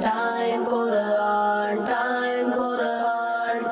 time, Quran time, Quran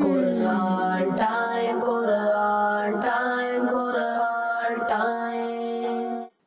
Quran time, Quran time, Quran time.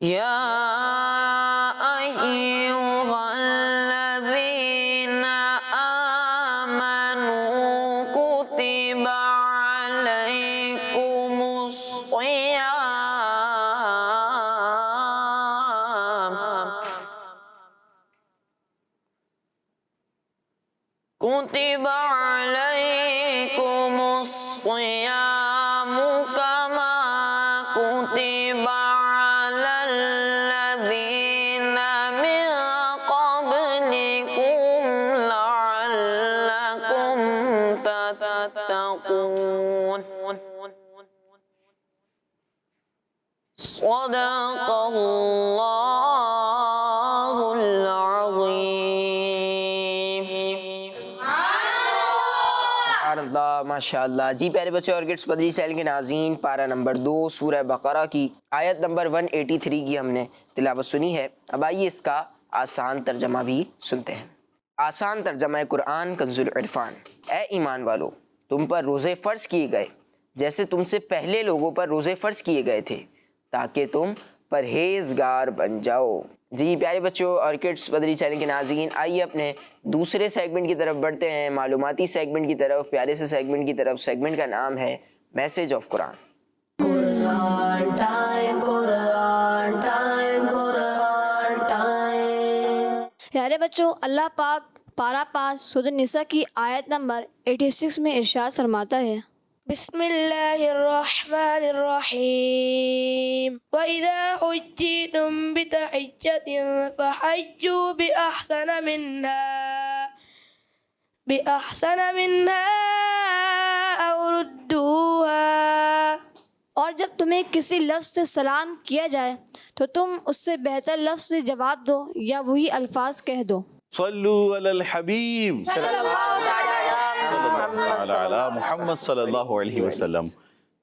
یا ایھا الذین آمنوا کتب علیکم الصیام کتب علیکم الصیام کما کتب علی الذین من قبلکم لعلکم تتقون صدق اللہ العظیم۔ سبحان اللہ، ماشاء اللہ۔ جی پیارے بچے اور کڈس مدنی چینل کے ناظرین، پارہ نمبر 2 سورہ بقرہ کی آیت نمبر 183 کی ہم نے تلاوت سنی ہے۔ اب آئیے اس کا آسان ترجمہ بھی سنتے ہیں۔ آسان ترجمہ قرآن کنز العرفان۔ اے ایمان والو، تم پر روزے فرض کیے گئے جیسے تم سے پہلے لوگوں پر روزے فرض کیے گئے تھے تاکہ تم پرہیزگار بن جاؤ۔ جی پیارے بچوں اور کڈس مدنی چینل کے ناظرین، آئیے اپنے دوسرے سیگمنٹ کی طرف بڑھتے ہیں، معلوماتی سیگمنٹ کی طرف، پیارے سے سیگمنٹ کی طرف۔ سیگمنٹ کا نام ہے message of Quran. Quran time, Quran time, Quran time. پیارے بچوں، اللہ پاک پارہ 5 سورۃ النساء کی آیت نمبر 86 میں ارشاد فرماتا ہے، بسم اللہ الرحمن الرحیم وَإِذَا حُيِّيتُم بِتَحِيَّةٍ فَحَيُّوا بِأَحْسَنَ مِنْهَا أَوْ رُدُّوهَا۔ اور جب تمہیں کسی لفظ سے سلام کیا جائے تو تم اس سے بہتر لفظ سے جواب دو یا وہی الفاظ کہہ دو۔ صلو علی الحبیب محمد صلی اللہ علیہ وسلم۔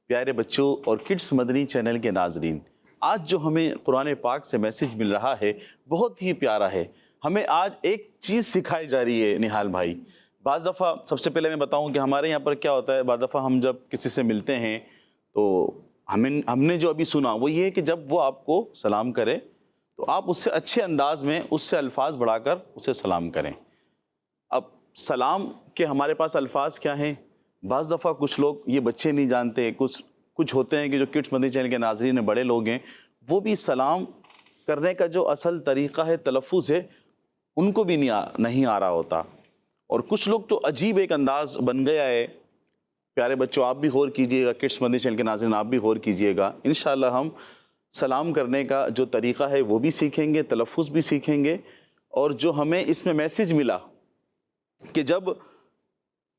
پیارے بچوں اور کڈس مدنی چینل کے ناظرین، آج جو ہمیں قرآن پاک سے میسج مل رہا ہے بہت ہی پیارا ہے۔ ہمیں آج ایک چیز سکھائی جا رہی ہے نہال بھائی۔ بعض دفعہ سب سے پہلے میں بتاؤں کہ ہمارے یہاں پر کیا ہوتا ہے، بعض دفعہ ہم جب کسی سے ملتے ہیں تو ہم نے جو ابھی سنا وہ یہ ہے کہ جب وہ آپ کو سلام کرے تو آپ اس سے اچھے انداز میں اس سے الفاظ بڑھا کر اسے سلام کریں۔ اب سلام کے ہمارے پاس الفاظ کیا ہیں؟ بعض دفعہ کچھ لوگ یہ بچے نہیں جانتے، کچھ ہوتے ہیں کہ جو کڈس مدنی چینل کے ناظرین ہیں، بڑے لوگ ہیں، وہ بھی سلام کرنے کا جو اصل طریقہ ہے، تلفظ ہے، ان کو بھی نہیں آ رہا ہوتا۔ اور کچھ لوگ تو عجیب ایک انداز بن گیا ہے۔ پیارے بچوں آپ بھی غور کیجئے گا، کڈس مدنی چینل کے ناظرین آپ بھی غور کیجئے گا، انشاءاللہ ہم سلام کرنے کا جو طریقہ ہے وہ بھی سیکھیں گے، تلفظ بھی سیکھیں گے۔ اور جو ہمیں اس میں میسج ملا کہ جب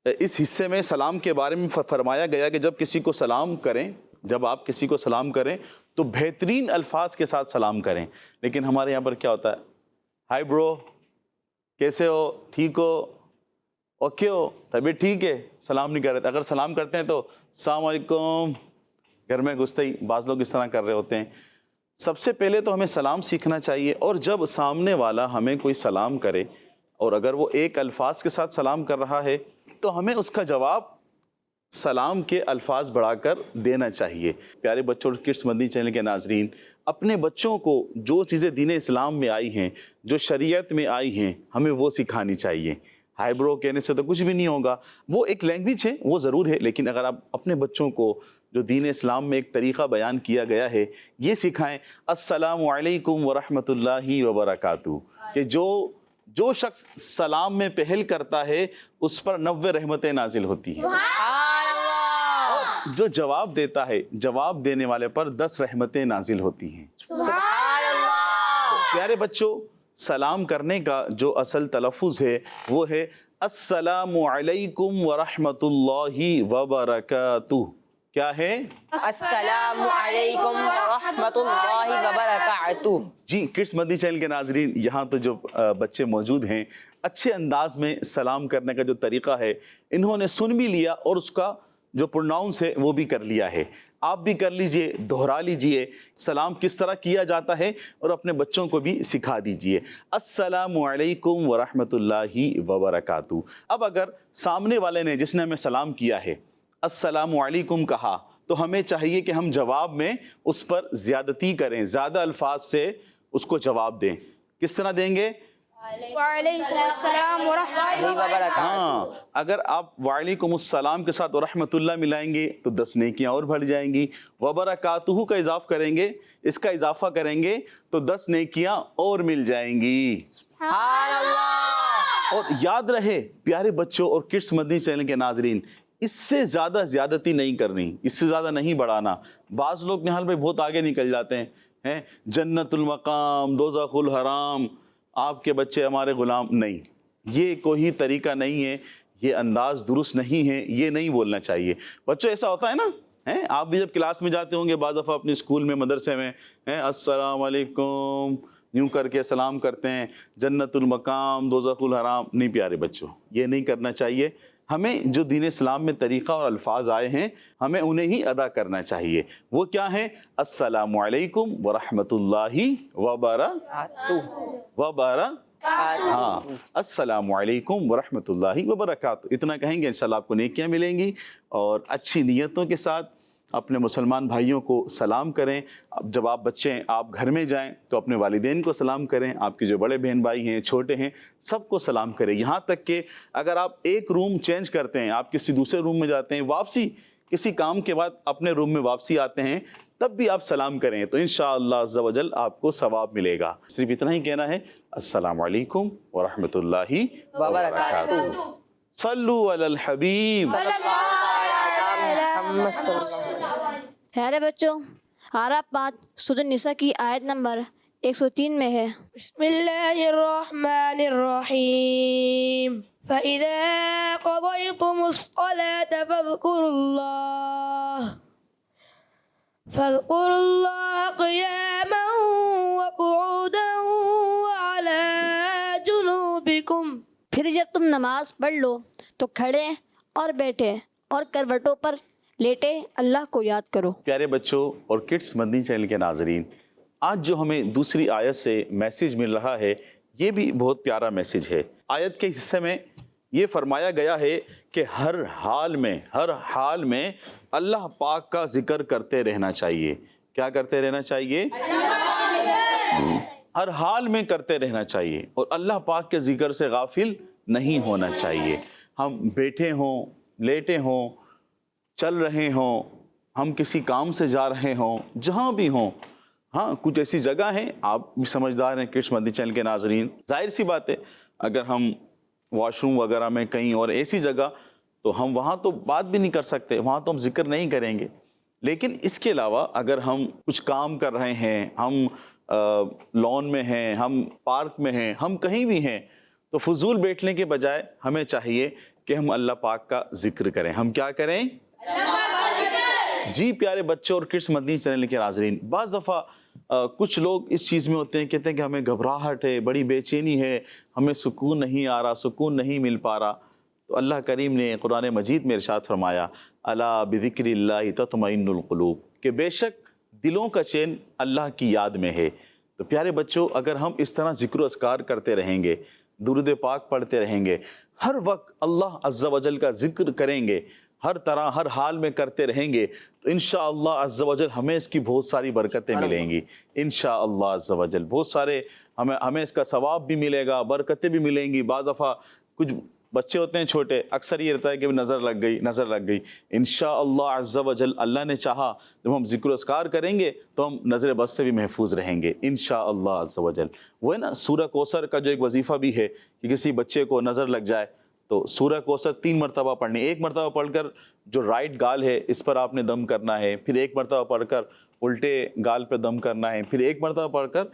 اس حصے میں سلام کے بارے میں فرمایا گیا کہ جب کسی کو سلام کریں، جب آپ کسی کو سلام کریں تو بہترین الفاظ کے ساتھ سلام کریں۔ لیکن ہمارے یہاں پر کیا ہوتا ہے، ہائی برو، کیسے ہو، ٹھیک ہو، اوکے ہو، طبیعت ٹھیک ہے، سلام نہیں کر رہے۔ اگر سلام کرتے ہیں تو السلام علیکم، گھر میں گھستے ہی بعض لوگ اس طرح کر رہے ہوتے ہیں۔ سب سے پہلے تو ہمیں سلام سیکھنا چاہیے، اور جب سامنے والا ہمیں کوئی سلام کرے اور اگر وہ ایک الفاظ کے ساتھ سلام کر رہا ہے تو ہمیں اس کا جواب سلام کے الفاظ بڑھا کر دینا چاہیے۔ پیارے بچوں اور کڈس مدنی چینل کے ناظرین، اپنے بچوں کو جو چیزیں دین اسلام میں آئی ہیں، جو شریعت میں آئی ہیں، ہمیں وہ سکھانی چاہیے۔ ہائی برو کہنے سے تو کچھ بھی نہیں ہوگا، وہ ایک لینگویج ہے، وہ ضرور ہے، لیکن اگر آپ اپنے بچوں کو جو دین اسلام میں ایک طریقہ بیان کیا گیا ہے یہ سکھائیں، السلام علیکم ورحمۃ اللہ وبرکاتہ، کہ جو شخص سلام میں پہل کرتا ہے اس پر 90 رحمتیں نازل ہوتی ہیں، اور جو جواب دیتا ہے جواب دینے والے پر 10 رحمتیں نازل ہوتی ہیں۔ پیارے بچوں، سلام کرنے کا جو اصل تلفظ ہے وہ ہے السلام علیکم ورحمۃ اللہ وبرکاتہ۔ کیا ہے؟ السلام علیکم ورحمۃ اللہ وبرکاتہ۔ جی کڈس مدنی چینل کے ناظرین، یہاں تو جو بچے موجود ہیں، اچھے انداز میں سلام کرنے کا جو طریقہ ہے انہوں نے سن بھی لیا اور اس کا جو پروناؤنس ہے وہ بھی کر لیا ہے۔ آپ بھی کر لیجئے، دہرا لیجئے سلام کس طرح کیا جاتا ہے، اور اپنے بچوں کو بھی سکھا دیجئے، السلام علیکم ورحمۃ اللہ وبرکاتہ۔ اب اگر سامنے والے نے جس نے ہمیں سلام کیا ہے السلام علیکم کہا تو ہمیں چاہیے کہ ہم جواب میں اس پر زیادتی کریں، زیادہ الفاظ سے اس کو جواب دیں۔ کس طرح دیں گے؟ وعلیکم السلام ورحمۃ اللہ۔ ہاں، اگر آپ وعلیکم السلام کے ساتھ ورحمۃ اللہ ملائیں گے تو 10 نیکیاں اور بڑھ جائیں گی۔ وبرکاتہ کا اضافہ کریں گے، اس کا اضافہ کریں گے تو 10 نیکیاں اور مل جائیں گی۔ سبحان اللہ۔ اور یاد رہے پیارے بچوں اور کڈس مدنی چینل کے ناظرین، اس سے زیادہ زیادتی نہیں کرنی، اس سے زیادہ نہیں بڑھانا۔ بعض لوگ نہال بھائی بہت آگے نکل جاتے ہیں، جنت المقام، دوزخ الحرام، آپ کے بچے ہمارے غلام۔ نہیں، یہ کوئی طریقہ نہیں ہے، یہ انداز درست نہیں ہے، یہ نہیں بولنا چاہیے۔ بچوں ایسا ہوتا ہے نا، آپ بھی جب کلاس میں جاتے ہوں گے بعض دفعہ اپنے اسکول میں، مدرسے میں، السلام علیکم یوں کر کے سلام کرتے ہیں، جنت المقام، دوزخ الحرام۔ نہیں پیارے بچوں، یہ نہیں کرنا چاہیے۔ ہمیں جو دین اسلام میں طریقہ اور الفاظ آئے ہیں ہمیں انہیں ہی ادا کرنا چاہیے۔ وہ کیا ہے؟ السلام علیکم ورحمۃ اللہ ہاں، السلام علیکم ورحمۃ اللہ وبرکاتہ، اتنا کہیں گے انشاءاللہ آپ کو نیکیاں ملیں گی۔ اور اچھی نیتوں کے ساتھ اپنے مسلمان بھائیوں کو سلام کریں۔ اب جب آپ بچے آپ گھر میں جائیں تو اپنے والدین کو سلام کریں، آپ کے جو بڑے بہن بھائی ہیں، چھوٹے ہیں، سب کو سلام کریں۔ یہاں تک کہ اگر آپ ایک روم چینج کرتے ہیں، آپ کسی دوسرے روم میں جاتے ہیں، واپسی کسی کام کے بعد اپنے روم میں واپسی آتے ہیں، تب بھی آپ سلام کریں تو انشاءاللہ عز و جل آپ کو ثواب ملے گا۔ صرف اتنا ہی کہنا ہے، السلام علیکم ورحمۃ اللہ وبرکاتہ۔ صلو علی الحبیب۔ پیارے بچوں، آرا 5 سورۃ النساء کی آیت نمبر 103 میں ہے، بسم اللہ الرحمن الرحیم فَإِذَا قَضَيْتُمُ الصَّلَاةَ فاذكروا الله قياما وقعودا وعلى جنوبكم۔ پھر جب تم نماز پڑھ لو تو کھڑے اور بیٹھے اور کروٹوں پر لیٹے اللہ کو یاد کرو۔ پیارے بچوں اور کڈس مدنی چینل کے ناظرین، آج جو ہمیں دوسری آیت سے میسیج مل رہا ہے یہ بھی بہت پیارا میسیج ہے۔ آیت کے حصے میں یہ فرمایا گیا ہے کہ ہر حال میں اللہ پاک کا ذکر کرتے رہنا چاہیے۔ کیا کرتے رہنا چاہیے؟ ہر حال میں کرتے رہنا چاہیے، اور اللہ پاک کے ذکر سے غافل نہیں ہونا چاہیے۔ ہم بیٹھے ہوں، لیٹے ہوں، چل رہے ہوں، ہم کسی کام سے جا رہے ہوں، جہاں بھی ہوں، ہاں کچھ ایسی جگہ ہیں، آپ بھی سمجھدار ہیں کڈس مدنی چینل کے ناظرین، ظاہر سی بات ہے اگر ہم واش روم وغیرہ میں کہیں اور ایسی جگہ، تو ہم وہاں تو بات بھی نہیں کر سکتے، وہاں تو ہم ذکر نہیں کریں گے۔ لیکن اس کے علاوہ اگر ہم کچھ کام کر رہے ہیں، ہم لان میں ہیں، ہم پارک میں ہیں، ہم کہیں بھی ہیں، تو فضول بیٹھنے کے بجائے ہمیں چاہیے کہ ہم اللہ پاک کا ذکر کریں۔ ہم کیا کریں؟ جی پیارے بچوں اور کڈس مدنی چینل کے ناظرین، بعض دفعہ کچھ لوگ اس چیز میں ہوتے ہیں، کہتے ہیں کہ ہمیں گھبراہٹ ہے، بڑی بے چینی ہے، ہمیں سکون نہیں آ رہا، سکون نہیں مل پا رہا۔ تو اللہ کریم نے قرآن مجید میں ارشاد فرمایا، الا بذکر اللہ تطمئن القلوب، کہ بے شک دلوں کا چین اللہ کی یاد میں ہے۔ تو پیارے بچوں، اگر ہم اس طرح ذکر و اذکار کرتے رہیں گے، درود پاک پڑھتے رہیں گے، ہر وقت اللہ عز و جل کا ذکر کریں گے، ہر طرح ہر حال میں کرتے رہیں گے، تو انشاءاللہ عز و جل ہمیں اس کی بہت ساری برکتیں ملیں گی۔ انشاءاللہ عز و جل بہت سارے ہمیں اس کا ثواب بھی ملے گا، برکتیں بھی ملیں گی۔ بعض دفعہ کچھ بچے ہوتے ہیں چھوٹے، اکثر یہ رہتا ہے کہ نظر لگ گئی۔ انشاءاللہ عز و جل اللہ نے چاہا جب ہم ذکر و اذکار کریں گے تو ہم نظر بد سے بھی محفوظ رہیں گے انشاءاللہ عز و جل۔ وہ ہے نا سورہ کوثر کا جو ایک وظیفہ بھی ہے کہ کسی بچے کو نظر لگ جائے تو سورہ کوثر 3 مرتبہ پڑھنی، 1 مرتبہ پڑھ کر جو رائٹ گال ہے اس پر آپ نے دم کرنا ہے، پھر 1 مرتبہ پڑھ کر الٹے گال پہ دم کرنا ہے، پھر 1 مرتبہ پڑھ کر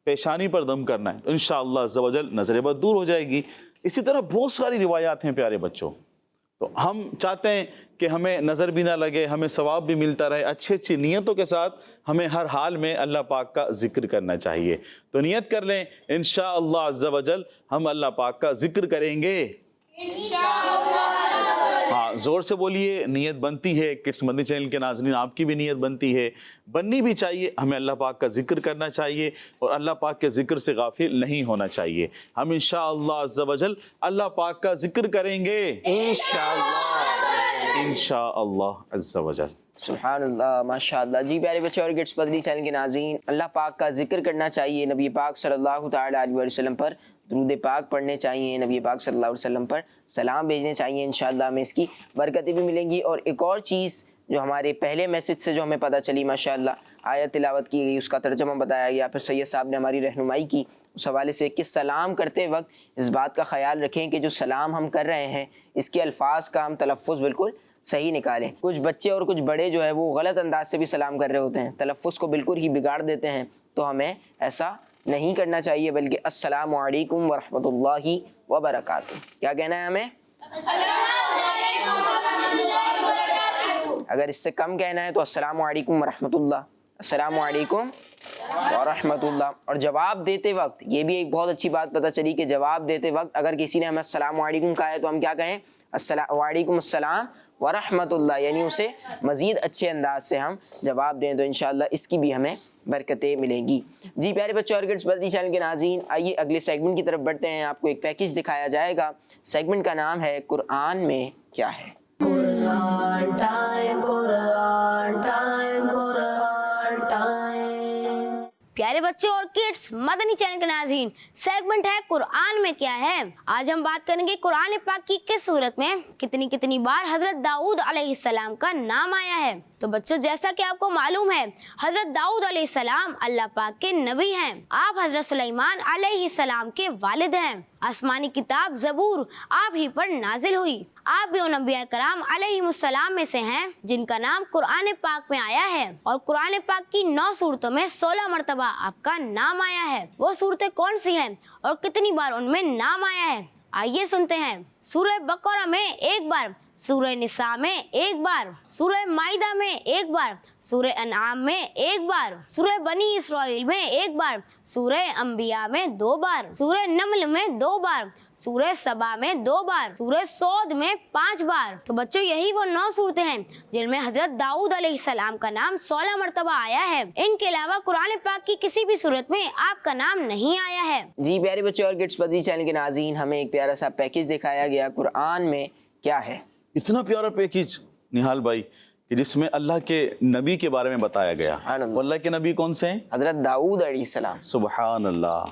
پیشانی پر دم کرنا ہے، تو انشاءاللہ عز و جل نظر بد دور ہو جائے گی۔ اسی طرح بہت ساری روایات ہیں پیارے بچوں، تو ہم چاہتے ہیں کہ ہمیں نظر بھی نہ لگے، ہمیں ثواب بھی ملتا رہے، اچھی نیتوں کے ساتھ ہمیں ہر حال میں اللہ پاک کا ذکر کرنا چاہیے۔ تو نیت کر لیں انشاءاللہ عز و جل ہم اللہ پاک کا ذکر کریں گے ہاں زور سے بولیے، نیت بنتی ہے۔ کڈس مدنی چینل کے ناظرین آپ کی بھی نیت بنتی ہے، بننی بھی چاہیے۔ ہمیں اللہ پاک کا ذکر کرنا چاہیے اور اللہ پاک کے ذکر سے غافل نہیں ہونا چاہیے۔ ہم انشاءاللہ عز و جل اللہ پاک کا ذکر کریں گے انشاءاللہ عز و جل۔ سبحان اللہ، ماشاء اللہ. جی پیارے بچے اور گٹس مدنی چینل کے ناظرین، اللہ پاک کا ذکر کرنا چاہیے، نبی پاک صلی اللہ تعالیٰ علیہ وسلم پر درود پاک پڑھنے چاہیے، نبی پاک صلی اللہ علیہ وسلم پر سلام بھیجنے چاہیے. انشاءاللہ ہمیں اس کی برکتیں بھی ملیں گی. اور ایک اور چیز جو ہمارے پہلے میسج سے جو ہمیں پتہ چلی، ماشاءاللہ آیت تلاوت کی گئی، اس کا ترجمہ بتایا گیا، پھر سید صاحب نے ہماری رہنمائی کی اس حوالے سے کہ سلام کرتے وقت اس بات کا خیال رکھیں کہ جو سلام ہم کر رہے ہیں اس کے الفاظ کا ہم تلفظ بالکل صحیح نکالیں. کچھ بچے اور کچھ بڑے جو ہے وہ غلط انداز سے بھی سلام کر رہے ہوتے ہیں، تلفظ کو بالکل ہی بگاڑ دیتے ہیں، تو ہمیں ایسا نہیں کرنا چاہیے، بلکہ السلام علیکم ورحمۃ اللہ وبرکاتہ. کیا کہنا ہے ہمیں؟ اگر اس سے کم کہنا ہے تو السلام علیکم ورحمۃ اللہ، السلام علیکم ورحمۃ اللہ. اور جواب دیتے وقت یہ بھی ایک بہت اچھی بات پتہ چلی کہ جواب دیتے وقت اگر کسی نے ہمیں السلام علیکم کہا ہے تو ہم کیا کہیں؟ وعلیکم السلام ورحمۃ اللہ، یعنی اسے مزید اچھے انداز سے ہم جواب دیں تو انشاءاللہ اس کی بھی ہمیں برکتیں ملیں گی. جی پیارے بچوں اور گڈس مدنی چینل کے ناظرین، آئیے اگلے سیگمنٹ کی طرف بڑھتے ہیں. آپ کو ایک پیکج دکھایا جائے گا. سیگمنٹ کا نام ہے قرآن میں کیا ہے. قرآن ٹائم، قرآن ٹائم، قرآن ٹائم. پیارے بچوں اور کڈس مدنی چینل کے ناظرین، سیگمنٹ ہے قرآن میں کیا ہے. آج ہم بات کریں گے قرآن پاک کی کس سورت میں کتنی بار حضرت داؤد علیہ السلام کا نام آیا ہے. تو بچوں جیسا کہ آپ کو معلوم ہے حضرت داؤد علیہ السلام اللہ پاک کے نبی ہیں. آپ حضرت سلیمان علیہ السلام کے والد ہیں. آسمانی کتاب زبور آپ ہی پر نازل ہوئی. آپ بھی ان انبیاء کرام علیہ السلام میں سے ہیں جن کا نام قرآن پاک میں آیا ہے. اور قرآن پاک کی 9 سورتوں میں 16 مرتبہ آپ کا نام آیا ہے. وہ سورتیں کون سی ہیں اور کتنی بار ان میں نام آیا ہے؟ آئیے سنتے ہیں. سورہ بقرہ میں 1 بار، سورہ نساء میں 1 بار، سورہ مائدہ میں 1 بار، سورہ انعام میں 1 بار، سورہ بنی اسرائیل میں 1 بار، سورہ انبیاء میں 2 بار، سورہ نمل میں 2 بار، سورہ سبا میں 2 بار، سورہ سود میں 5 بار. تو بچوں یہی وہ 9 صورتیں ہیں جن میں حضرت داؤد علیہ السلام کا نام 16 مرتبہ آیا ہے. ان کے علاوہ قرآن پاک کی کسی بھی صورت میں آپ کا نام نہیں آیا ہے. جی پیارے بچے اور گڈس مدنی چینل کے ناظرین، ہمیں ایک پیارا سا پیکج دکھایا گیا قرآن میں کیا ہے. اتنا پیارا پیکج نہال بھائی کہ جس میں اللہ کے نبی کے بارے میں بتایا گیا. اللہ کے نبی کون سے ہیں؟ حضرت داؤد علیہ السلام. سبحان اللہ.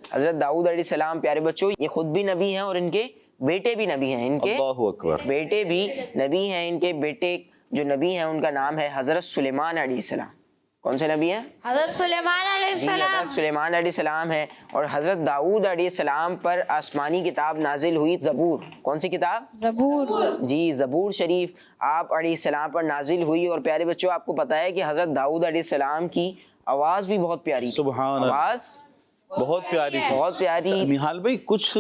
حضرت داؤد علیہ السلام پیارے بچوں یہ خود بھی نبی ہیں اور ان کے بیٹے بھی نبی ہیں. ان کے اللہ اکبر. بیٹے بھی نبی ہیں. ان کے بیٹے جو نبی ہیں ان کا نام ہے حضرت سلیمان علیہ السلام. کون سے نبی ہیں؟ حضرت سلیمان علیہ السلام. حضرت سلیمان علیہ السلام ہے. اور حضرت داؤد علیہ السلام پر آسمانی کتاب نازل ہوئی زبور. کون سی کتاب؟ زبور. جی زبور شریف آپ علیہ السلام پر نازل ہوئی. اور پیارے بچوں آپ کو پتہ ہے کہ حضرت داؤد علیہ السلام کی آواز بھی بہت پیاری. سبحان اللہ. آواز بہت پیاری تھی. بہت پیاری. نہال بھائی کچھ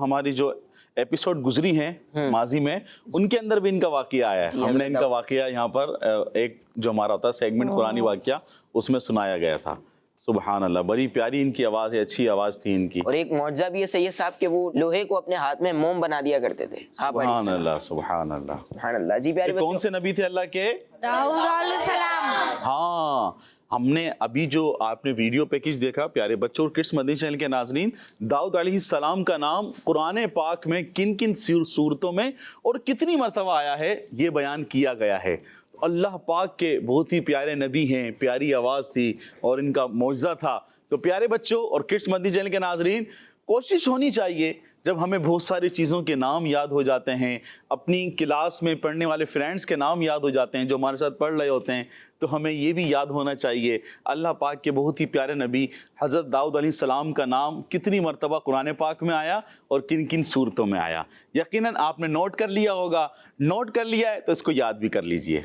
ہماری جو ایپیسوڈ گزری ہیں ماضی میں ان کے اندر بھی ان کا واقعہ آیا ہے. ہم نے ان کا واقعہ یہاں پر ایک جو ہمارا ہوتا ہے سیگمنٹ قرآنی واقعہ اس میں سنایا گیا تھا. سبحان اللہ. بڑی پیاری ان کی آواز ہے، اچھی آواز تھی ان کی. اور ایک معجزہ بھی ہے سید صاحب کہ وہ لوہے کو اپنے ہاتھ میں موم بنا دیا کرتے تھے. سبحان اللہ. سبحان اللہ. سبحان اللہ. جی پیارے کون سے نبی تھے اللہ کے؟ داؤد علیہ السلام. ہاں ہم نے ابھی جو آپ نے ویڈیو پیکج دیکھا پیارے بچوں اور کڈس مدنی چینل کے ناظرین، داؤد علیہ السلام کا نام قرآن پاک میں کن کن صورتوں میں اور کتنی مرتبہ آیا ہے یہ بیان کیا گیا ہے. اللہ پاک کے بہت ہی پیارے نبی ہیں، پیاری آواز تھی اور ان کا معجزہ تھا. تو پیارے بچوں اور کڈس مدنی چینل کے ناظرین کوشش ہونی چاہیے جب ہمیں بہت ساری چیزوں کے نام یاد ہو جاتے ہیں، اپنی کلاس میں پڑھنے والے فرینڈس کے نام یاد ہو جاتے ہیں جو ہمارے ساتھ پڑھ رہے ہوتے ہیں، تو ہمیں یہ بھی یاد ہونا چاہیے اللہ پاک کے بہت ہی پیارے نبی حضرت داؤد علیہ السلام کا نام کتنی مرتبہ قرآن پاک میں آیا اور کن کن صورتوں میں آیا. یقیناً آپ نے نوٹ کر لیا ہوگا. نوٹ کر لیا ہے تو اس کو یاد بھی کر لیجئے.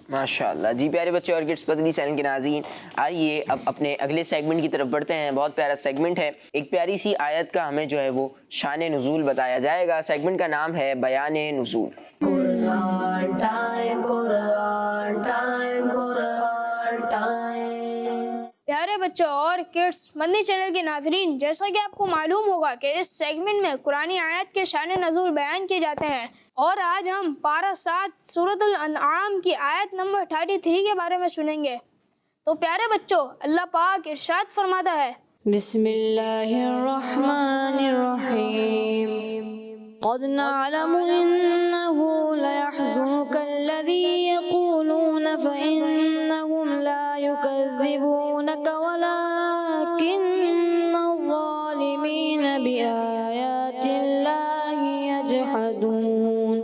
ماشاءاللہ. جی پیارے بچے اور کڈس مدنی چینل کے ناظرین، آئیے اب اپنے اگلے سیگمنٹ کی طرف بڑھتے ہیں. بہت پیارا سیگمنٹ ہے. ایک پیاری سی آیت کا ہمیں جو ہے وہ شان نزول بتایا جائے گا. سیگمنٹ کا نام ہے بیان نزول. قرآن ٹائم، قرآن ٹائم، قرآن ٹائم. پیارے بچوں اور کڈس مدنی چینل کے ناظرین، جیسا کہ آپ کو معلوم ہوگا کہ اس سیگمنٹ میں قرآنی آیت کے شان نزول بیان کیے جاتے ہیں. اور آج ہم پارہ 7 سورۃ الانعام کی آیت نمبر 33 کے بارے میں سنیں گے. تو پیارے بچوں اللہ پاک ارشاد فرماتا ہے بسم اللہ الرحمن الرحیم قد نعلم انه ليحزنك الذي يقولون فإنهم لا يكذبونك ولكن الظالمين بآيات الله يجحدون۔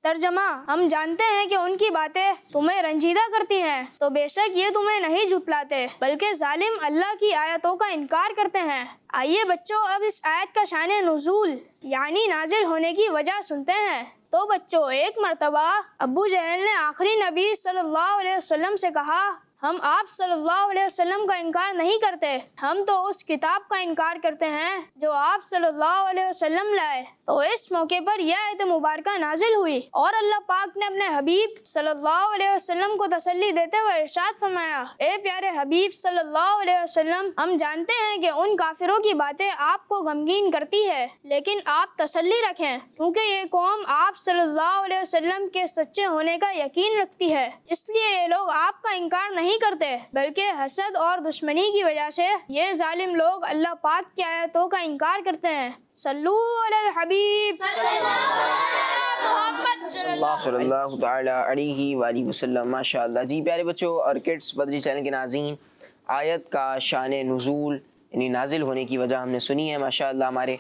ترجمہ: ہم جانتے ہیں کہ ان کی باتیں تمہیں رنجیدہ کرتی ہیں، تو بے شک یہ تمہیں نہیں جھٹلاتے بلکہ ظالم اللہ کی آیتوں کا انکار کرتے ہیں۔ آئیے بچوں اب اس آیت کا شان نزول یعنی نازل ہونے کی وجہ سنتے ہیں۔ تو بچوں، ایک مرتبہ ابو جہل نے آخری نبی صلی اللہ علیہ وسلم سے کہا، ہم آپ صلی اللہ علیہ وسلم کا انکار نہیں کرتے، ہم تو اس کتاب کا انکار کرتے ہیں جو آپ صلی اللہ علیہ وسلم لائے۔ تو اس موقع پر یہ آیت مبارکہ نازل ہوئی اور اللہ پاک نے اپنے حبیب صلی اللہ علیہ وسلم کو تسلی دیتے ہوئے ارشاد فرمایا، اے پیارے حبیب صلی اللہ علیہ وسلم، ہم جانتے ہیں کہ ان کافروں کی باتیں آپ کو غمگین کرتی ہے، لیکن آپ تسلی رکھیں کیونکہ یہ قوم آپ صلی اللہ علیہ وسلم کے سچے ہونے کا یقین رکھتی ہے، اس لیے یہ لوگ آپ کا انکار نہیں کرتے بلکہ حسد اور دشمنی کی وجہ سے یہ ظالم لوگ اللہ پاک کی آیتوں کا انکار کرتے ہیں۔ صلو علی الحبیب صلی اللہ تعالی علیہ وآلہ وسلم۔ ماشاء اللہ۔ جی پیارے بچوں اور کڈس بدری چینل کے ناظرین، آیت کا شان نزول یعنی نازل ہونے کی وجہ ہم نے سنی ہے۔ ماشاء اللہ ہمارے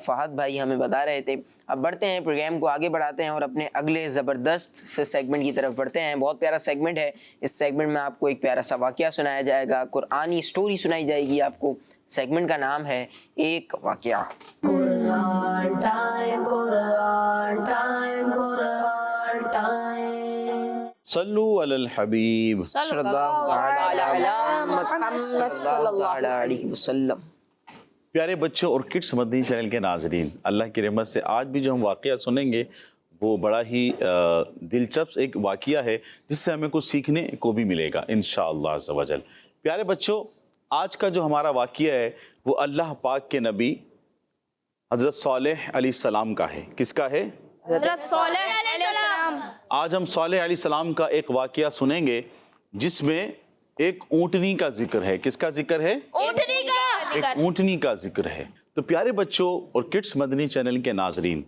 فہد بھائی ہمیں بتا رہے تھے۔ اب بڑھتے ہیں، پروگرام کو آگے بڑھاتے ہیں اور اپنے اگلے زبردست سے سیگمنٹ کی طرف بڑھتے ہیں۔ بہت پیارا سیگمنٹ ہے۔ اس سیگمنٹ میں آپ کو ایک پیارا سا واقعہ سنایا جائے گا، قرآنی سٹوری سنائی جائے گی آپ کو۔ سیگمنٹ کا نام ہے ایک واقعہ۔ قرآن ٹائم، قرآن ٹائم، قرآن ٹائم۔ صلو علی الحبیب صلی اللہ تعالی علی محمد صلی اللہ علیہ وسلم۔ پیارے بچوں اور کڈس مدنی چینل کے ناظرین، اللہ کی رحمت سے آج بھی جو ہم واقعہ سنیں گے وہ بڑا ہی دلچسپ ایک واقعہ ہے جس سے ہمیں کچھ سیکھنے کو بھی ملے گا انشاءاللہ عز و جل۔ پیارے بچوں، آج کا جو ہمارا واقعہ ہے وہ اللہ پاک کے نبی حضرت صالح علیہ السلام کا ہے۔ کس کا ہے؟ حضرت صالح علیہ السلام۔ آج ہم صالح علیہ السلام کا ایک واقعہ سنیں گے جس میں ایک اونٹنی کا ذکر ہے۔ کس کا ذکر ہے؟ اونٹنی کا۔ ایک اونٹنی کا ذکر ہے۔ تو پیارے بچوں اور کڈس مدنی چینل کے ناظرین،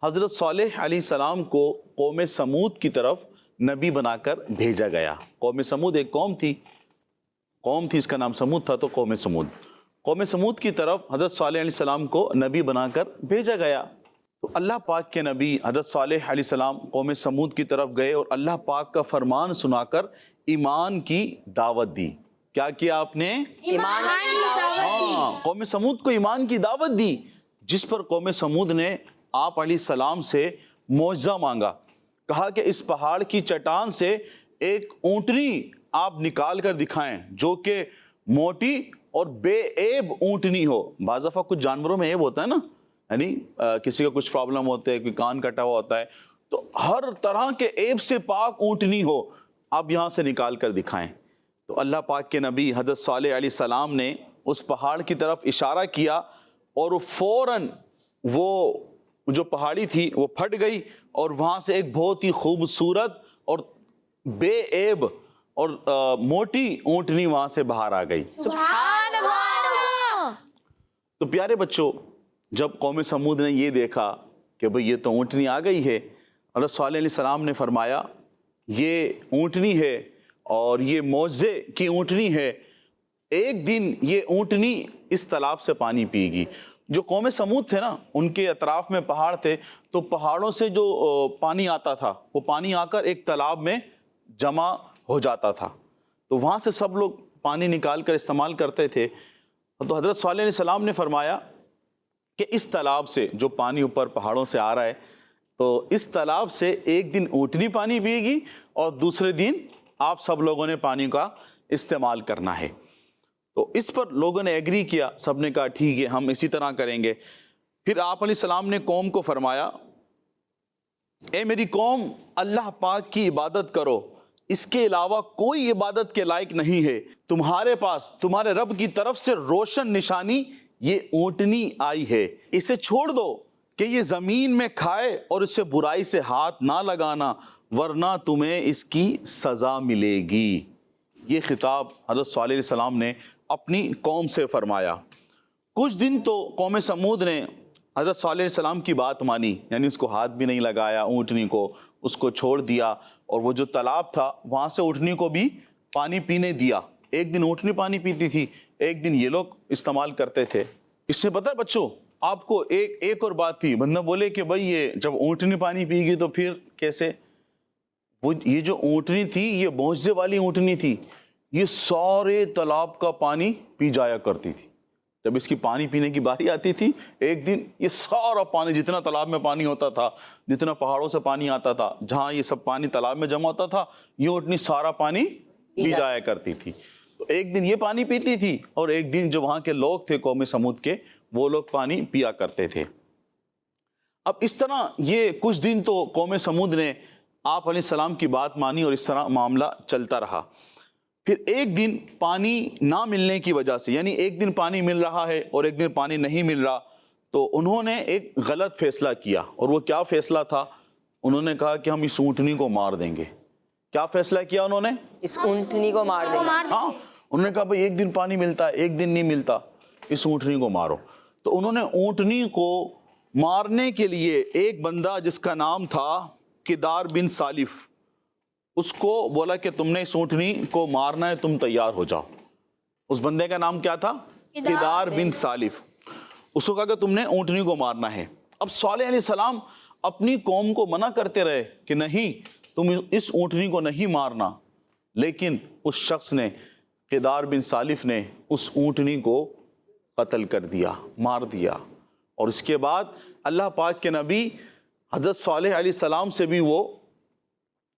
حضرت صالح علیہ السلام کو قوم سمود کی طرف نبی بنا کر بھیجا گیا۔ قوم سمود ایک قوم تھی اس کا نام سمود تھا، تو قوم سمود کی طرف حضرت صالح علیہ السلام کو نبی بنا کر بھیجا گیا۔ تو اللہ پاک کے نبی حضرت صالح علیہ السلام قوم سمود کی طرف گئے اور اللہ پاک کا فرمان سنا کر ایمان کی دعوت دی۔ کیا کیا آپ نے؟ ایمان کی دعوت دی۔ قوم سمود کو ایمان کی دعوت دی، جس پر قوم سمود نے آپ علیہ السلام سے معجزہ مانگا۔ کہا کہ اس پہاڑ کی چٹان سے ایک اونٹنی آپ نکال کر دکھائیں جو کہ موٹی اور بے عیب اونٹنی ہو۔ بعض دفعہ کچھ جانوروں میں عیب ہوتا ہے نا، یعنی کسی کا کچھ پرابلم ہوتا ہے، کوئی کان کٹا ہوا ہوتا ہے، تو ہر طرح کے عیب سے پاک اونٹنی ہو، آپ یہاں سے نکال کر دکھائیں۔ تو اللہ پاک کے نبی حضرت صالح علیہ السلام نے اس پہاڑ کی طرف اشارہ کیا اور وہ فوراً وہ جو پہاڑی تھی وہ پھٹ گئی اور وہاں سے ایک بہت ہی خوبصورت اور بے عیب اور موٹی اونٹنی وہاں سے باہر آ گئی۔ سبحان اللہ۔ تو پیارے بچوں، جب قوم سمود نے یہ دیکھا کہ بھئی یہ تو اونٹنی آ گئی ہے، حضرت صالح علیہ السلام نے فرمایا یہ اونٹنی ہے اور یہ معجزے کی اونٹنی ہے، ایک دن یہ اونٹنی اس تالاب سے پانی پی گی۔ جو قوم سمود تھے نا، ان کے اطراف میں پہاڑ تھے، تو پہاڑوں سے جو پانی آتا تھا وہ پانی آ کر ایک تالاب میں جمع ہو جاتا تھا، تو وہاں سے سب لوگ پانی نکال کر استعمال کرتے تھے۔ تو حضرت صالح علیہ السلام نے فرمایا کہ اس تالاب سے جو پانی اوپر پہاڑوں سے آ رہا ہے، تو اس تالاب سے ایک دن اونٹنی پانی پیے گی اور دوسرے دن آپ سب لوگوں نے پانی کا استعمال کرنا ہے۔ تو اس پر لوگوں نے ایگری کیا، سب نے کہا ٹھیک ہے ہم اسی طرح کریں گے۔ پھر آپ علیہ السلام نے قوم کو فرمایا، اے میری قوم، اللہ پاک کی عبادت کرو، اس کے علاوہ کوئی عبادت کے لائق نہیں ہے۔ تمہارے پاس تمہارے رب کی طرف سے روشن نشانی یہ اونٹنی آئی ہے، اسے چھوڑ دو کہ یہ زمین میں کھائے اور اسے برائی سے ہاتھ نہ لگانا، ورنہ تمہیں اس کی سزا ملے گی۔ یہ خطاب حضرت صالح علیہ السلام نے اپنی قوم سے فرمایا۔ کچھ دن تو قوم سمود نے حضرت صالح علیہ السلام کی بات مانی، یعنی اس کو ہاتھ بھی نہیں لگایا اونٹنی کو، اس کو چھوڑ دیا، اور وہ جو تالاب تھا وہاں سے اونٹنی کو بھی پانی پینے دیا۔ ایک دن اونٹنی پانی پیتی تھی، ایک دن یہ لوگ استعمال کرتے تھے۔ اس سے پتہ ہے بچوں آپ کو ایک اور بات تھی، بندہ بولے کہ بھائی یہ جب اونٹنی پانی پی گی تو پھر کیسے؟ وہ یہ جو اونٹنی تھی یہ معجزے والی اونٹنی تھی، یہ سارے تالاب کا پانی پی جایا کرتی تھی۔ جب اس کی پانی پینے کی باری آتی تھی، ایک دن یہ سارا پانی، جتنا تالاب میں پانی ہوتا تھا، جتنا پہاڑوں سے پانی آتا تھا، جہاں یہ سب پانی تالاب میں جمع ہوتا تھا، یہ اونٹنی سارا پانی پی جایا کرتی تھی۔ تو ایک دن یہ پانی پیتی تھی، اور ایک دن جو وہاں کے لوگ تھے قوم سمود کے، وہ لوگ پانی پیا کرتے تھے۔ اب اس طرح یہ کچھ دن تو قوم سمود نے آپ علیہ السلام کی بات مانی، اور اس طرح معاملہ چلتا رہا۔ پھر ایک دن پانی نہ ملنے کی وجہ سے، یعنی ایک دن پانی مل رہا ہے اور ایک دن پانی نہیں مل رہا، تو انہوں نے ایک غلط فیصلہ کیا۔ اور وہ کیا فیصلہ تھا؟ انہوں نے کہا کہ ہم اس اونٹنی کو مار دیں گے۔ کیا فیصلہ کیا انہوں نے؟ اس اونٹنی کو مار دیں گے۔ ہاں، انہوں نے کہا بھائی ایک دن پانی ملتا ہے، ایک دن نہیں ملتا، اس اونٹنی کو مارو۔ تو انہوں نے اونٹنی کو مارنے کے لیے ایک بندہ جس کا نام تھا قدار بن سالف، اس کو بولا کہ تم نے اس اونٹنی کو مارنا ہے، تم تیار ہو جاؤ۔ اس بندے کا نام کیا تھا؟ قدار بن سالف۔ اس کو کہا کہ تم نے اونٹنی کو مارنا ہے۔ اب صالح علیہ السلام اپنی قوم کو منع کرتے رہے کہ نہیں، تم اس اونٹنی کو نہیں مارنا، لیکن اس شخص نے، قدار بن سالف نے، اس اونٹنی کو قتل کر دیا، مار دیا۔ اور اس کے بعد اللہ پاک کے نبی حضرت صالح علیہ السلام سے بھی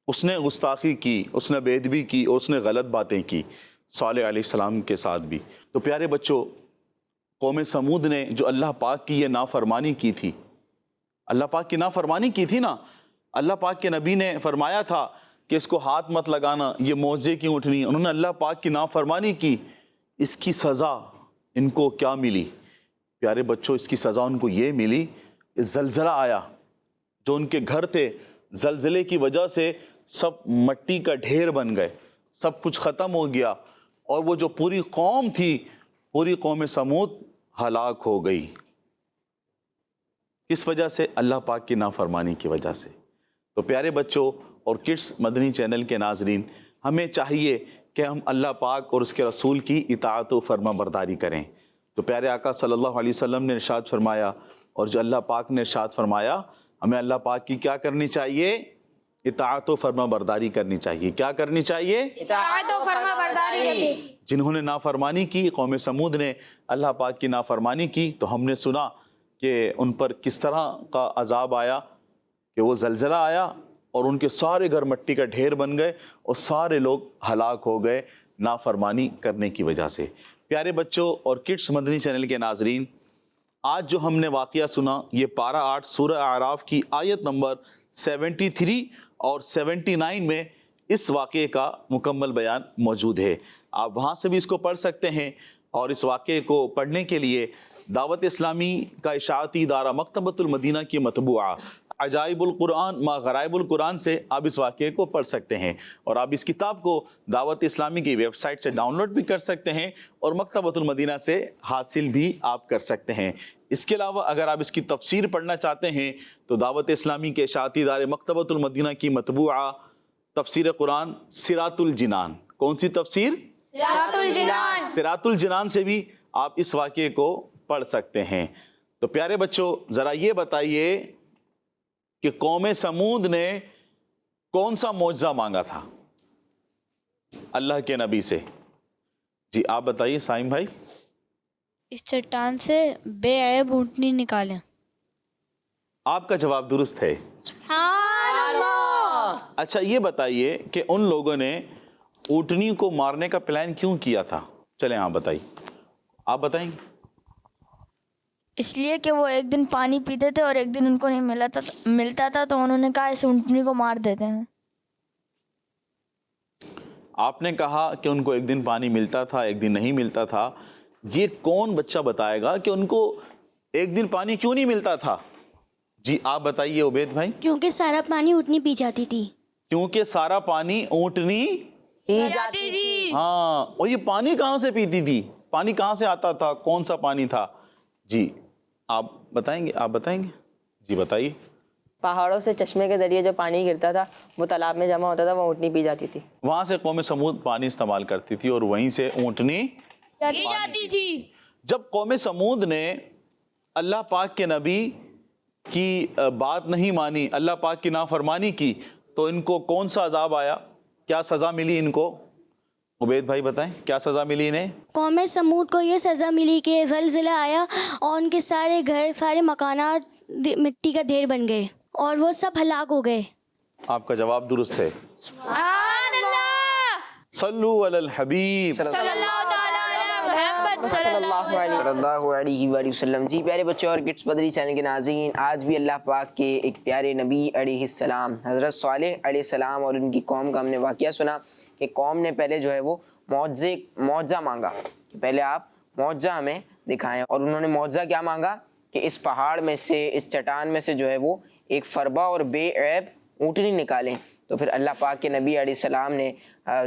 اس نے گستاخی کی، اس نے بے ادبی کی، اور اس نے غلط باتیں کی صالح علیہ السلام کے ساتھ بھی۔ تو پیارے بچوں، قوم سمود نے جو اللہ پاک کی یہ نافرمانی کی تھی، اللہ پاک کی نافرمانی کی تھی نا، اللہ پاک کے نبی نے فرمایا تھا کہ اس کو ہاتھ مت لگانا، یہ معجزے کی اونٹنی، انہوں نے اللہ پاک کی نافرمانی کی۔ اس کی سزا ان کو کیا ملی؟ پیارے بچوں، اس کی سزا ان کو یہ ملی، زلزلہ آیا، جو ان کے گھر تھے زلزلے کی وجہ سے سب مٹی کا ڈھیر بن گئے، سب کچھ ختم ہو گیا، اور وہ جو پوری قوم تھی، پوری قوم سمود ہلاک ہو گئی۔ کس وجہ سے؟ اللہ پاک کی نافرمانی کی وجہ سے۔ تو پیارے بچوں اور کڈس مدنی چینل کے ناظرین، ہمیں چاہیے کہ ہم اللہ پاک اور اس کے رسول کی اطاعت و فرما برداری کریں۔ تو پیارے آقا صلی اللہ علیہ وسلم نے ارشاد فرمایا، اور جو اللہ پاک نے ارشاد فرمایا، ہمیں اللہ پاک کی کیا کرنی چاہیے؟ اطاعت و فرما برداری کرنی چاہیے۔ کیا کرنی چاہیے؟ اطاعت و فرما برداری کرنی۔ جنہوں نے نافرمانی کی، قوم سمود نے اللہ پاک کی نافرمانی کی، تو ہم نے سنا کہ ان پر کس طرح کا عذاب آیا، کہ وہ زلزلہ آیا اور ان کے سارے گھر مٹی کا ڈھیر بن گئے، اور سارے لوگ ہلاک ہو گئے نافرمانی کرنے کی وجہ سے۔ پیارے بچوں اور کڈس مدنی چینل کے ناظرین، آج جو ہم نے واقعہ سنا، یہ پارہ 8 سورہ اعراف کی آیت نمبر 73 اور 79 میں اس واقعے کا مکمل بیان موجود ہے۔ آپ وہاں سے بھی اس کو پڑھ سکتے ہیں، اور اس واقعے کو پڑھنے کے لیے دعوت اسلامی کا اشاعتی ادارہ مکتبۃ المدینہ کی مطبوعہ عجائب القرآن ما غرائب القرآن سے آپ اس واقعے کو پڑھ سکتے ہیں، اور آپ اس کتاب کو دعوت اسلامی کی ویب سائٹ سے ڈاؤن لوڈ بھی کر سکتے ہیں، اور مکتبۃ المدینہ سے حاصل بھی آپ کر سکتے ہیں۔ اس کے علاوہ اگر آپ اس کی تفسیر پڑھنا چاہتے ہیں تو دعوت اسلامی کے اشاعتی ادارے مکتبۃ المدینہ کی مطبوعہ تفسیر قرآن صراط الجنان، کون سی تفسیر؟ صراط الجنان۔ صراط الجنان سے بھی آپ اس واقعے کو پڑھ سکتے ہیں۔ تو پیارے بچوں، ذرا یہ بتائیے کہ قوم سمود نے کون سا معجزہ مانگا تھا اللہ کے نبی سے؟ جی آپ بتائیے سائم بھائی۔ اس چٹان سے بے عیب اونٹنی نکالیں۔ آپ کا جواب درست ہے۔ سبحان اللہ۔ اچھا یہ بتائیے کہ ان لوگوں نے اونٹنی کو مارنے کا پلان کیوں کیا تھا؟ چلیں آپ بتائیے، آپ بتائیں گے۔ اس لیے کہ وہ ایک دن پانی پیتے تھے اور ایک دن ان کو نہیں ملتا تھا، تو انہوں نے کہا اس اونٹنی کو مار دیتے ہیں۔ آپ نے کہا کہ ان کو ایک دن پانی ملتا تھا، ایک دن نہیں ملتا تھا، یہ کون بچہ بتائے گا کہ ان کو ایک دن پانی کیوں نہیں ملتا تھا؟ جی آپ بتائیے عبید بھائی۔ کیونکہ سارا پانی اونٹنی پی جاتی تھی۔ کیونکہ سارا پانی اونٹنی پی جاتی تھی۔ ہاں، اور یہ پانی کہاں سے پیتی تھی؟ پانی کہاں سے آتا تھا؟ کون سا پانی تھا؟ جی آپ بتائیں گے جی بتائیے. پہاڑوں سے چشمے کے ذریعے جو پانی گرتا تھا وہ تالاب میں جمع ہوتا تھا, وہ اونٹنی پی جاتی تھی. وہاں سے قوم سمود پانی استعمال کرتی تھی اور وہیں سے اونٹنی پی جاتی تھی. جب قوم سمود نے اللہ پاک کے نبی کی بات نہیں مانی, اللہ پاک کی نافرمانی کی, تو ان کو کون سا عذاب آیا, کیا سزا ملی ان کو؟ عبید بھائی بتائیں کیا سزا ملی انہیں؟ قوم سمود کو یہ سزا ملی کہ زلزلہ آیا اور ان کے سارے گھر, سارے مکانات مٹی کا ڈھیر بن گئے اور وہ سب ہلاک ہو گئے. آپ کا جواب درست ہے. سبحان اللہ. صلو علی الحبیب صلی اللہ تعالیٰ علی محمد صلی اللہ علیہ وآلہ وسلم. جی پیارے بچوں اور کڈس مدنی چینل کے ناظرین, آج بھی اللہ پاک کے ایک پیارے نبی علیہ السلام حضرت صالح علیہ السلام اور ان کی قوم کا ہم نے واقعہ سنا کہ قوم نے پہلے جو ہے وہ معجزہ مانگا, پہلے آپ معجزہ ہمیں دکھائیں, اور انہوں نے معجزہ کیا مانگا کہ اس پہاڑ میں سے, اس چٹان میں سے جو ہے وہ ایک فربا اور بے عیب اونٹنی نکالیں. تو پھر اللہ پاک کے نبی علیہ السلام نے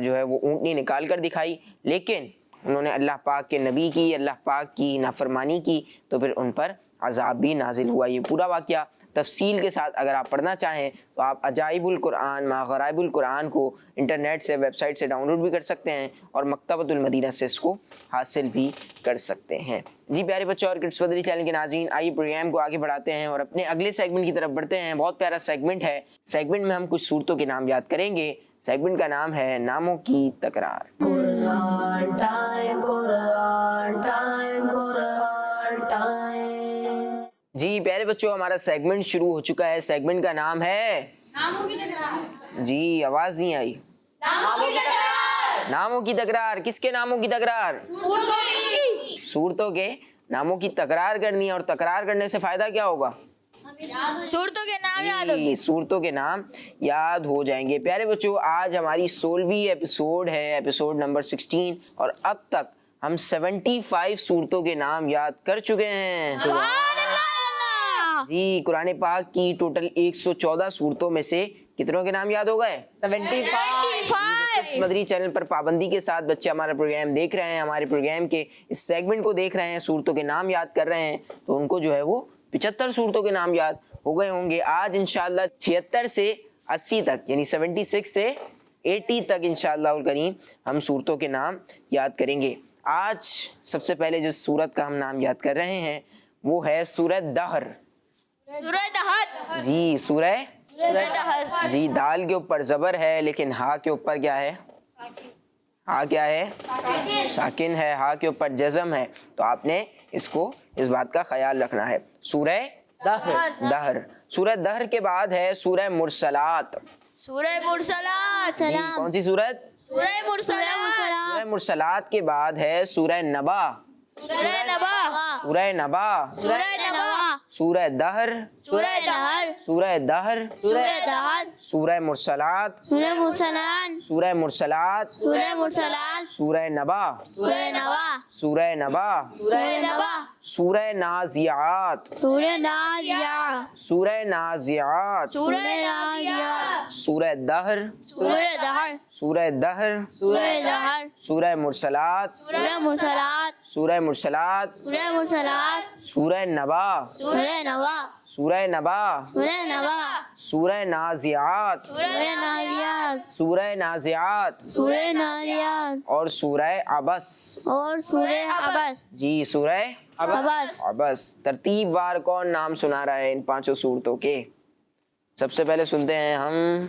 جو ہے وہ اونٹنی نکال کر دکھائی, لیکن انہوں نے اللہ پاک کے نبی کی, اللہ پاک کی نافرمانی کی, تو پھر ان پر عذاب بھی نازل ہوا. یہ پورا واقعہ تفصیل کے ساتھ اگر آپ پڑھنا چاہیں تو آپ عجائب القرآن ما غرائب القرآن کو انٹرنیٹ سے, ویب سائٹ سے ڈاؤن لوڈ بھی کر سکتے ہیں اور مکتبۃ المدینہ سے اس کو حاصل بھی کر سکتے ہیں. جی پیارے بچوں اور کڈس مدنی چینل کے ناظرین, آئیے پروگرام کو آگے بڑھاتے ہیں اور اپنے اگلے سیگمنٹ کی طرف بڑھتے ہیں. بہت پیارا سیگمنٹ ہے. سیگمنٹ میں ہم کچھ صورتوں کے نام یاد کریں گے. سیگمنٹ کا نام ہے ناموں کی تکرار. قرآن ٹائم, قرآن ٹائم, قرآن ٹائم. جی پیارے بچوں, ہمارا سیگمنٹ شروع ہو چکا ہے. سیگمنٹ کا نام ہے ناموں کی تکرار. جی آواز نہیں آئی. ناموں کی تکرار. ناموں کی تکرار. کس کے ناموں کی تکرار؟ صورتوں کے ناموں کی تکرار کرنی ہے. اور تکرار کرنے سے فائدہ کیا ہوگا؟ صورتوں کے نام یاد ہو جی صورتوں کے نام یاد ہو جائیں گے. پیارے بچوں, آج ہماری 16ویں ایپیسوڈ ہے, ایپیسوڈ نمبر 16, اور اب تک ہم 75 صورتوں کے نام یاد کر چکے ہیں. جی قرآن پاک کی ٹوٹل 114 صورتوں میں سے کتنوں کے نام یاد ہو گئے؟ 75. مدری چینل پر پابندی کے ساتھ بچے ہمارا پروگرام دیکھ رہے ہیں, ہمارے پروگرام کے اس سیگمنٹ کو دیکھ رہے ہیں, صورتوں کے نام یاد کر رہے ہیں, تو ان کو جو ہے وہ 75 صورتوں کے نام یاد ہو گئے ہوں گے. آج انشاءاللہ 76 سے 80 تک, یعنی 76 سے 80 تک انشاءاللہ الکریم ہم صورتوں کے نام یاد کریں گے. آج سب سے پہلے جو صورت کا ہم نام یاد کر رہے ہیں وہ ہے سورہ دہر. سورہ دہر. جی سورہ دہر. جی دال کے اوپر زبر ہے, لیکن ہا کے اوپر کیا ہے؟ ہا کیا ہے؟ ساکن ہے. ہا کے اوپر جزم ہے, تو آپ نے اس کو اس بات کا خیال رکھنا ہے. سورہ دہر. سورہ دہر کے بعد ہے سورہ مرسلات. سورہ مرسلات. جی کون سی سورت؟ سورہ مرسلات. سورہ مرسلات کے بعد ہے سورہ نبا. سورہ نبا. سورہ نبا. سورہ نبا. سورہ دہر. سورہ دہر. سورہ دہر. سورہ دہر. سورہ مرسلات. سورہ مرسلات. سورہ مرسلات. سورہ مرسلات. سورہ نبا. سورہ نبا. سورہ نبا. سورہ نبا. سورہ نازعات. سورہ نازعات. سورہ نازعات. سورہ نازعات. سورہ دہر. سورہ دہر. سورہ دہر. سورہ دہر. سورہ مرسلات. سورہ مرسلات. سورہ مرسلات. سورہ مرسلات. سورہ نبا. سورہ نبا. سورہ نبا. سورہ نبا. سورہ نازعات. سورہ نازعات. سورہ نازعات. سورہ نازعات. اور سورہ عبس. اور سورہ عبس. جی سورہ عبس. عبس. ترتیب وار کون نام سنا رہا ہے ان پانچوں صورتوں کے؟ سب سے پہلے سنتے ہیں ہم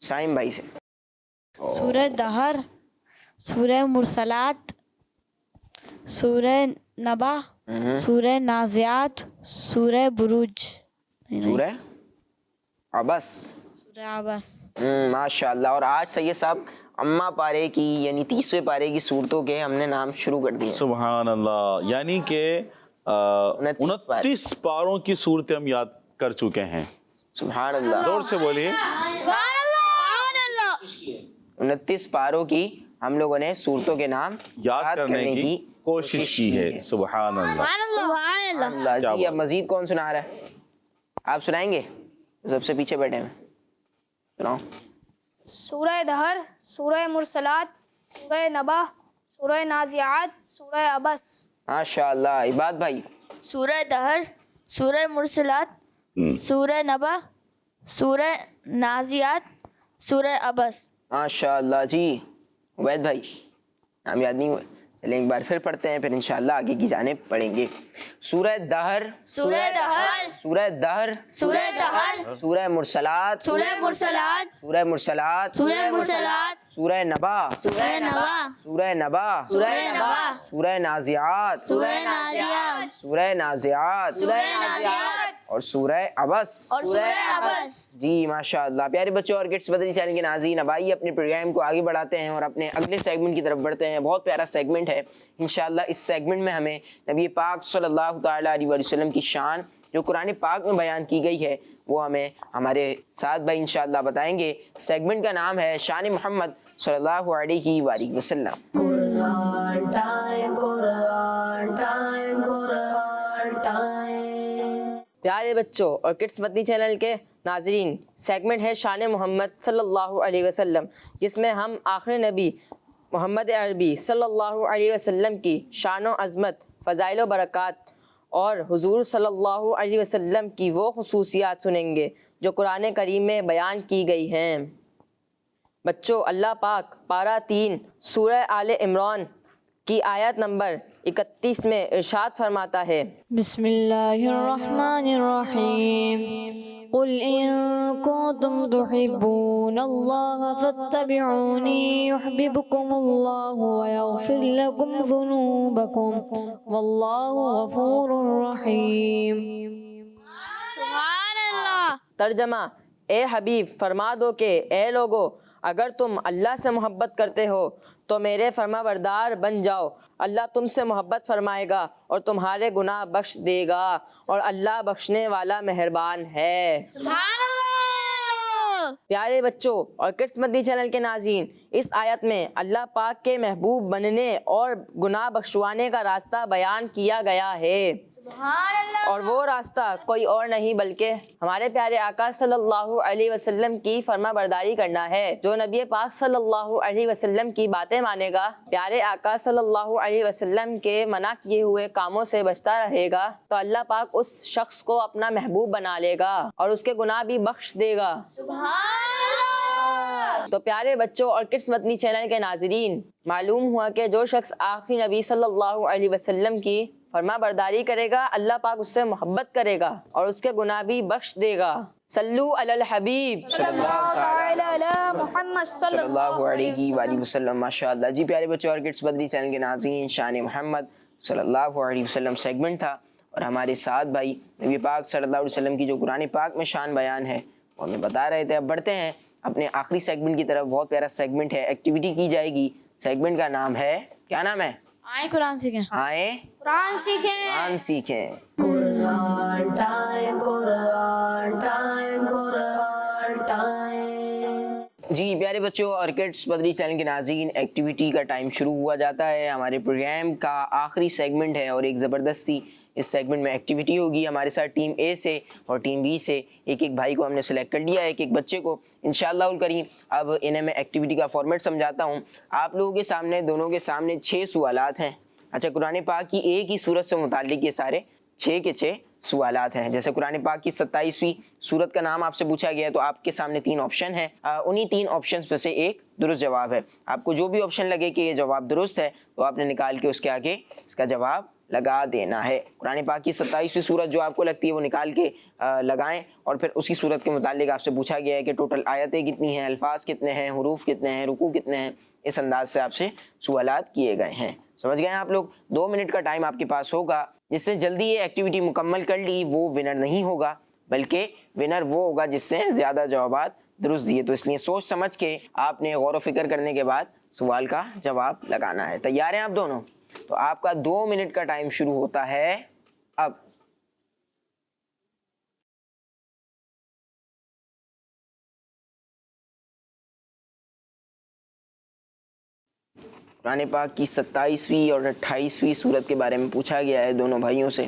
سائم بھائی سے. سورہ دہر، سورہ مرسلات، سورہ نبا، سورہ نازعات، سورہ بروج، سورہ عبس. سورہ عبس. ماشاء اللہ. اور آج سید صاحب اما پارے کی یعنی 30ویں پارے کی صورتوں کے ہم نے نام شروع کر دیے. سبحان اللہ. یعنی کہ 29 پاروں کی صورتیں ہم یاد کر چکے ہیں. سبحان اللہ. زور سے بولیے. 29 پاروں کی ہم لوگوں نے صورتوں کے نام یاد کرنے کی کوشش کی ہے. سبحان اللہ. اللہ. جی اب مزید کون سنا رہا ہے؟ آپ سنائیں گے؟ سب سے پیچھے بیٹھے ہیں, سناؤ. سورہ دہر، سورہ مرسلات، سورہ نبا، سورہ نازعات، سورہ عبس. ماشاء اللہ. عباد بھائی سورہ دہر، سورہ مرسلات، سورہ نبا، سورہ نازیات، سورہ عبس۔ ماشاء اللہ جی عبید بھائی نام یاد نہیں ہوئے، چلیں ایک بار پھر پڑھتے ہیں، پھر انشاءاللہ آگے کی جانب پڑھیں گے۔ سورہ دہر، سورہ دہر، سورہ دہر، سورہ دہر، سورہ مرسلات، سورہ مرسلات، سورہ مرسلات، سورہ مرسلات، سورہ نبا، سورہ نبا، سورہ نبا، سورہ نبا، سورہ نازیات، سورہ نازیات، سورہ نازیات، سورہ نازیات، اور سورہ عبس۔ اور سورہ عبس۔ جی ماشاء اللہ پیارے بچوں اور کڈس مدنی چینل کے ناظرین، اب آئیے اپنے پروگرام کو آگے بڑھاتے ہیں اور اپنے اگلے سیگمنٹ کی طرف بڑھتے ہیں۔ بہت پیارا سیگمنٹ ہے انشاءاللہ۔ اس سیگمنٹ میں ہمیں نبی پاک صلی اللہ تعالیٰ علیہ وسلم کی شان جو قرآن پاک میں بیان کی گئی ہے وہ ہمیں ہمارے ساتھ بھائی انشاءاللہ بتائیں گے۔ سیگمنٹ کا نام ہے شان محمد صلی اللہ علیہ وآلہ وسلم۔ قرآن ٹائم، قرآن ٹائم، قرآن ٹائم۔ پیارے بچوں اور کڈس مدنی چینل کے ناظرین، سیگمنٹ ہے شان محمد صلی اللہ علیہ وسلم، جس میں ہم آخری نبی محمد عربی صلی اللہ علیہ وسلم کی شان و عظمت، فضائل و برکات اور حضور صلی اللہ علیہ وسلم کی وہ خصوصیات سنیں گے جو قرآن کریم میں بیان کی گئی ہیں۔ بچوں، اللہ پاک پارہ 3 سورہ آل عمران کی آیت نمبر 31 میں ارشاد فرماتا ہے، بسم اللہ الرحمن الرحیم، قل ان کنتم تحبون اللہ فاتبعونی یحببکم اللہ ویغفر لکم ذنوبکم واللہ غفور رحیم۔ سبحان اللہ۔ ترجمہ، اے حبیب فرما دو کہ اے لوگو، اگر تم اللہ سے محبت کرتے ہو تو میرے فرما بردار بن جاؤ، اللہ تم سے محبت فرمائے گا اور تمہارے گناہ بخش دے گا، اور اللہ بخشنے والا مہربان ہے۔ سبحان اللہ۔ پیارے بچوں اور کڈس مدنی چینل کے ناظرین، اس آیت میں اللہ پاک کے محبوب بننے اور گناہ بخشوانے کا راستہ بیان کیا گیا ہے، اور وہ راستہ کوئی اور نہیں بلکہ ہمارے پیارے آقا صلی اللہ علیہ وسلم کی فرما برداری کرنا ہے۔ جو نبی پاک صلی اللہ علیہ وسلم کی باتیں مانے گا، پیارے آقا صلی اللہ علیہ وسلم کے منع کیے ہوئے کاموں سے بچتا رہے گا، تو اللہ پاک اس شخص کو اپنا محبوب بنا لے گا اور اس کے گناہ بھی بخش دے گا۔ تو پیارے بچوں اور کڈس مدنی چینل کے ناظرین، معلوم ہوا کہ جو شخص آخری نبی صلی اللہ علیہ وسلم کی فرما برداری کرے گا، اللہ پاک اس سے محبت کرے گا اور اس کے گناہ بھی بخش دے گا۔ صلو علی الحبیب صلی اللہ علیہ وآلہ وسلم۔ ماشاءاللہ جی پیارے بچوں اور کڈس مدنی چینل کے ناظرین، شان محمد صلی اللہ علیہ وسلم سیگمنٹ تھا، اور ہمارے ساتھ بھائی نبی پاک صلی اللہ علیہ وسلم کی جو قرآن پاک میں شان بیان ہے وہ ہمیں بتا رہے تھے۔ اب بڑھتے ہیں اپنے آخری سیگمنٹ کی طرف۔ بہت پیارا سیگمنٹ ہے، ایکٹیویٹی کی جائے گی۔ سیگمنٹ کا نام ہے، کیا نام ہے؟ آئیں قرآن سیکھیں۔ آئیں قرآن سیکھیں۔ قرآن سیکھیں۔ قرآن ٹائم، قرآن ٹائم، قرآن ٹائم۔ جی پیارے بچوں اور کڈس مدنی چینل کے ناظرین، ایکٹیویٹی کا ٹائم شروع ہوا جاتا ہے۔ ہمارے پروگرام کا آخری سیگمنٹ ہے اور ایک زبردستی اس سیگمنٹ میں ایکٹیویٹی ہوگی۔ ہمارے ساتھ ٹیم اے سے اور ٹیم بی سے ایک بھائی کو ہم نے سلیکٹ کر لیا ہے، ایک بچے کو انشاءاللہ الکریم۔ اب انہیں میں ایکٹیویٹی کا فارمیٹ سمجھاتا ہوں۔ آپ لوگوں کے سامنے، دونوں کے سامنے 6 سوالات ہیں۔ اچھا، قرآن پاک کی ایک ہی سورت سے متعلق یہ سارے 6 کے 6 سوالات ہیں۔ جیسے قرآن پاک کی 27ویں سورت کا نام آپ سے پوچھا گیا ہے تو آپ کے سامنے 3 آپشن ہیں، انہی 3 آپشنز میں سے ایک درست جواب ہے۔ آپ کو جو بھی آپشن لگے کہ یہ جواب درست ہے تو آپ نے نکال کے اس کے آگے اس کا جواب لگا دینا ہے۔ قرآن پاک کی 27ویں سورت جو آپ کو لگتی ہے وہ نکال کے لگائیں، اور پھر اسی سورت کے متعلق آپ سے پوچھا گیا ہے کہ ٹوٹل آیتیں کتنی ہیں، الفاظ کتنے ہیں، حروف کتنے ہیں، رکوع کتنے ہیں۔ اس انداز سے آپ سے سوالات کیے گئے ہیں۔ سمجھ گئے ہیں آپ لوگ؟ 2 منٹ کا ٹائم آپ کے پاس ہوگا۔ جس سے جلدی یہ ایکٹیویٹی مکمل کر لی وہ ونر نہیں ہوگا، بلکہ ونر وہ ہوگا جس سے زیادہ جوابات درست دیے۔ تو اس لیے سوچ سمجھ کے آپ نے غور و فکر کرنے کے بعد سوال کا جواب لگانا ہے۔ تیار ہیں آپ دونوں؟ تو آپ کا 2 منٹ کا ٹائم شروع ہوتا ہے اب۔ قرآن پاک کی 27ویں اور 28ویں سورت کے بارے میں پوچھا گیا ہے دونوں بھائیوں سے۔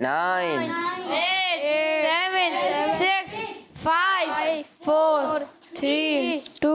9 8 7 6 5 4 3 2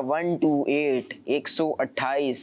128 128,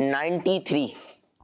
93।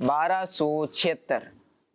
1276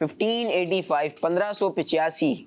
1585 1585,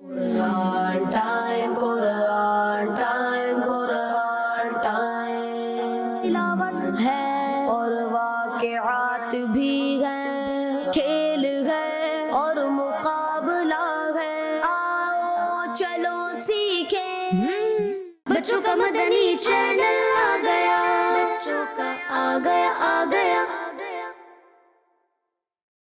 Quran time.